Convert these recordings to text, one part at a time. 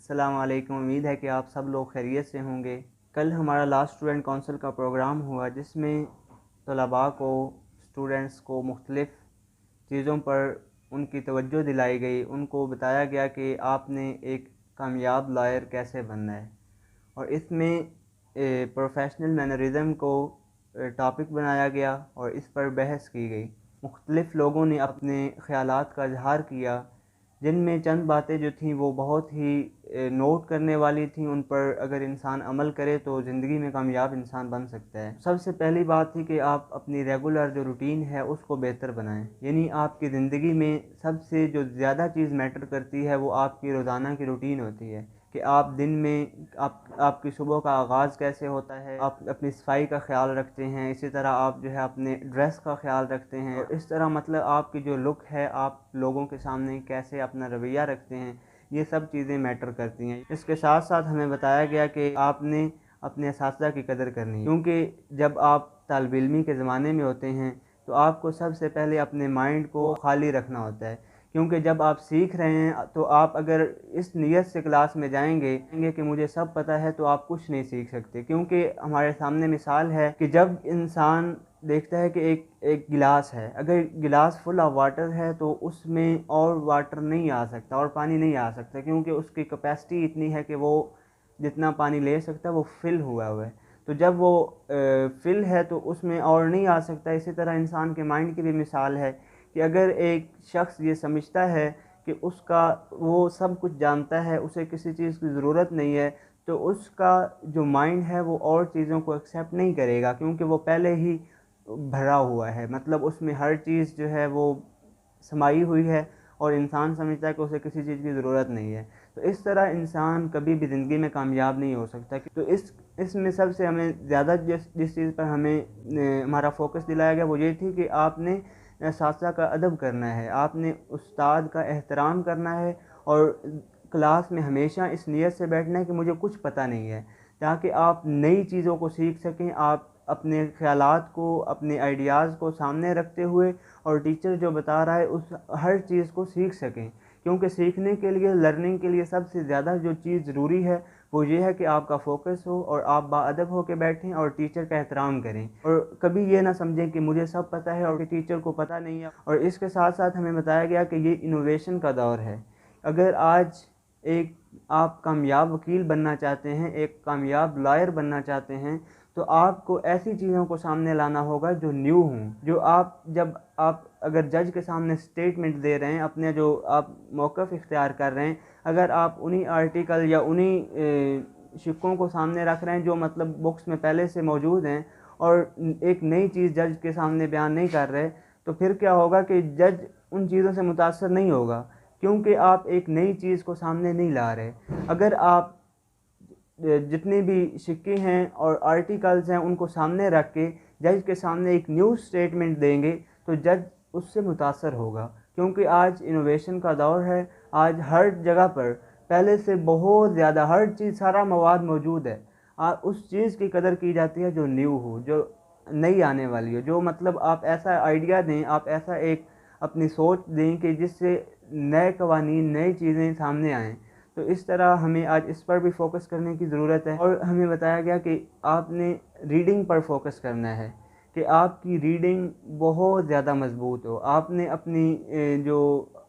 अस्सलाम वालेकुम। उम्मीद है कि आप सब लोग खैरियत से होंगे। कल हमारा लास्ट स्टूडेंट काउंसिल का प्रोग्राम हुआ जिसमें तलबा को, स्टूडेंट्स को मुख्तलिफ़ चीज़ों पर उनकी तवज्जो दिलाई गई। उनको बताया गया कि आपने एक कामयाब लॉयर कैसे बनना है, और इसमें प्रोफेशनल मैनरिज़म को टॉपिक बनाया गया और इस पर बहस की गई। मुख्तलिफ़ लोगों ने अपने ख़यालात का इज़हार किया, जिनमें चंद बातें जो थीं वो बहुत ही नोट करने वाली थीं। उन पर अगर इंसान अमल करे तो ज़िंदगी में कामयाब इंसान बन सकता है। सबसे पहली बात थी कि आप अपनी रेगुलर जो रूटीन है उसको बेहतर बनाएं। यानी आपकी ज़िंदगी में सबसे जो ज़्यादा चीज़ मैटर करती है वो आपकी रोज़ाना की रूटीन होती है कि आप दिन में आपकी सुबह का आगाज़ कैसे होता है, आप अपनी सफाई का ख्याल रखते हैं, इसी तरह आप जो है अपने ड्रेस का ख्याल रखते हैं, और इस तरह मतलब आपकी जो लुक है, आप लोगों के सामने कैसे अपना रवैया रखते हैं, ये सब चीज़ें मैटर करती हैं। इसके साथ साथ हमें बताया गया कि आपने अपने असातिज़ा की कदर करनी है, क्योंकि जब आप तालिब इल्मी के ज़माने में होते हैं तो आपको सबसे पहले अपने माइंड को खाली रखना होता है। क्योंकि जब आप सीख रहे हैं तो आप अगर इस नीयत से क्लास में जाएंगे कि मुझे सब पता है, तो आप कुछ नहीं सीख सकते। क्योंकि हमारे सामने मिसाल है कि जब इंसान देखता है कि एक गिलास है, अगर गिलास फुल ऑफ वाटर है तो उसमें और वाटर नहीं आ सकता और पानी नहीं आ सकता, क्योंकि उसकी कैपेसिटी इतनी है कि वो जितना पानी ले सकता है वो फिल हुआ है। तो जब वो फिल है तो उसमें और नहीं आ सकता। इसी तरह इंसान के माइंड की भी मिसाल है कि अगर एक शख्स ये समझता है कि उसका वो सब कुछ जानता है, उसे किसी चीज़ की ज़रूरत नहीं है, तो उसका जो माइंड है वो और चीज़ों को एक्सेप्ट नहीं करेगा, क्योंकि वो पहले ही भरा हुआ है। मतलब उसमें हर चीज़ जो है वो समाई हुई है और इंसान समझता है कि उसे किसी चीज़ की ज़रूरत नहीं है। तो इस तरह इंसान कभी भी ज़िंदगी में कामयाब नहीं हो सकता। तो इसमें सबसे हमें ज़्यादा जिस चीज़ पर हमें हमारा फोकस दिलाया गया वो ये थी कि आपने असातिज़ा का अदब करना है, आपने उस्ताद का एहतराम करना है, और क्लास में हमेशा इस नीयत से बैठना है कि मुझे कुछ पता नहीं है, ताकि आप नई चीज़ों को सीख सकें। आप अपने ख़यालात को, अपने आइडियाज़ को सामने रखते हुए और टीचर जो बता रहा है उस हर चीज़ को सीख सकें। क्योंकि सीखने के लिए, लर्निंग के लिए सबसे ज़्यादा जो चीज़ ज़रूरी है वो ये है कि आपका फ़ोकस हो और आप बाअदब होकर बैठें और टीचर का एहतराम करें, और कभी ये ना समझें कि मुझे सब पता है और टीचर को पता नहीं है। और इसके साथ साथ हमें बताया गया कि ये इनोवेशन का दौर है। अगर आज एक आप कामयाब वकील बनना चाहते हैं, एक कामयाब लॉयर बनना चाहते हैं, तो आपको ऐसी चीज़ों को सामने लाना होगा जो न्यू हों, जो जब आप अगर जज के सामने स्टेटमेंट दे रहे हैं, अपने जो आप मौक़िफ़ इख्तियार कर रहे हैं, अगर आप उन्हीं आर्टिकल या उन्हीं शिक्कों को सामने रख रहे हैं जो मतलब बुक्स में पहले से मौजूद हैं, और एक नई चीज़ जज के सामने बयान नहीं कर रहे, तो फिर क्या होगा कि जज उन चीज़ों से मुतासर नहीं होगा, क्योंकि आप एक नई चीज़ को सामने नहीं ला रहे। अगर आप जितने भी सिक्के हैं और आर्टिकल्स हैं उनको सामने रख के जज के सामने एक न्यू स्टेटमेंट देंगे, तो जज उससे मुतासर होगा। क्योंकि आज इनोवेशन का दौर है, आज हर जगह पर पहले से बहुत ज़्यादा हर चीज़, सारा मवाद मौजूद है। उस चीज़ की कदर की जाती है जो न्यू हो, जो नई आने वाली हो, जो मतलब आप ऐसा आइडिया दें, आप ऐसा एक अपनी सोच दें कि जिससे नए कवानीन, नई चीज़ें सामने आएँ। तो इस तरह हमें आज इस पर भी फोकस करने की ज़रूरत है। और हमें बताया गया कि आपने रीडिंग पर फोकस करना है, कि आपकी रीडिंग बहुत ज़्यादा मजबूत हो। आपने जो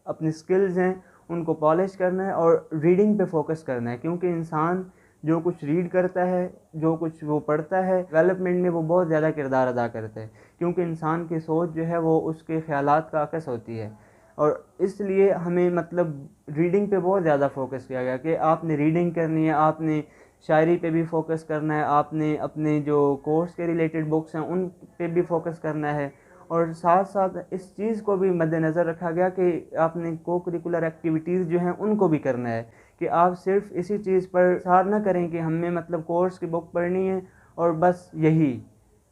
अपनी स्किल्स हैं उनको पॉलिश करना है और रीडिंग पे फोकस करना है, क्योंकि इंसान जो कुछ रीड करता है, जो कुछ वो पढ़ता है, डेवलपमेंट में वो बहुत ज़्यादा किरदार अदा करता है। क्योंकि इंसान की सोच जो है वो उसके ख़यालात का अक्स होती है, और इसलिए हमें मतलब रीडिंग पे बहुत ज़्यादा फोकस किया गया कि आपने रीडिंग करनी है, आपने शायरी पे भी फोकस करना है, आपने अपने जो कोर्स के रिलेटेड बुक्स हैं उन पे भी फोकस करना है। और साथ साथ इस चीज़ को भी मद्देनज़र रखा गया कि आपने को करिकुलर एक्टिविटीज़ जो हैं उनको भी करना है, कि आप सिर्फ इसी चीज़ पर सार ना करें कि हमें मतलब कोर्स की बुक पढ़नी है और बस यही।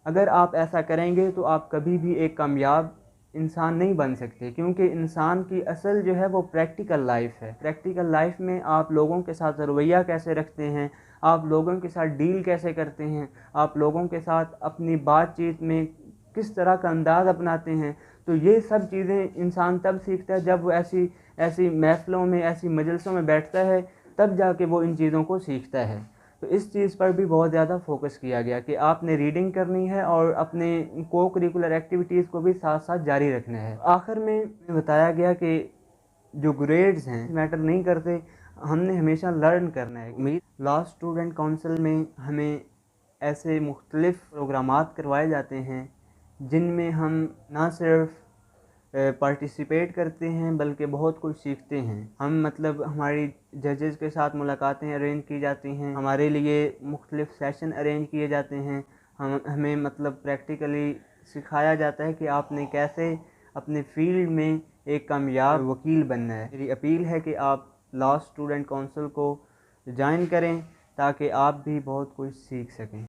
अगर आप ऐसा करेंगे तो आप कभी भी एक कामयाब इंसान नहीं बन सकते, क्योंकि इंसान की असल जो है वो प्रैक्टिकल लाइफ है। प्रैक्टिकल लाइफ में आप लोगों के साथ रवैया कैसे रखते हैं, आप लोगों के साथ डील कैसे करते हैं, आप लोगों के साथ अपनी बातचीत में किस तरह का अंदाज़ अपनाते हैं, तो ये सब चीज़ें इंसान तब सीखता है जब वो ऐसी ऐसी महफ़िलों में, ऐसी मजलिसों में बैठता है तब जाके वो इन चीज़ों को सीखता है। तो इस चीज़ पर भी बहुत ज़्यादा फोकस किया गया कि आपने रीडिंग करनी है और अपने को करिकुलर एक्टिविटीज़ को भी साथ साथ जारी रखना है। आखिर में बताया गया कि जो ग्रेड्स हैं मैटर नहीं करते, हमने हमेशा लर्न करना है। मेरी लास्ट स्टूडेंट काउंसिल में हमें ऐसे मुख्तलिफ़ प्रोग्रामात करवाए जाते हैं जिनमें हम ना सिर्फ पार्टिसिपेट करते हैं बल्कि बहुत कुछ सीखते हैं। हम मतलब हमारी जजेस के साथ मुलाकातें अरेंज की जाती हैं, हमारे लिए मुख्तलिफ़ सेशन अरेंज किए जाते हैं। हमें मतलब प्रैक्टिकली सिखाया जाता है कि आपने कैसे अपने फील्ड में एक कामयाब वकील बनना है। मेरी अपील है कि आप लास्ट स्टूडेंट काउंसिल को ज्वाइन करें ताकि आप भी बहुत कुछ सीख सकें।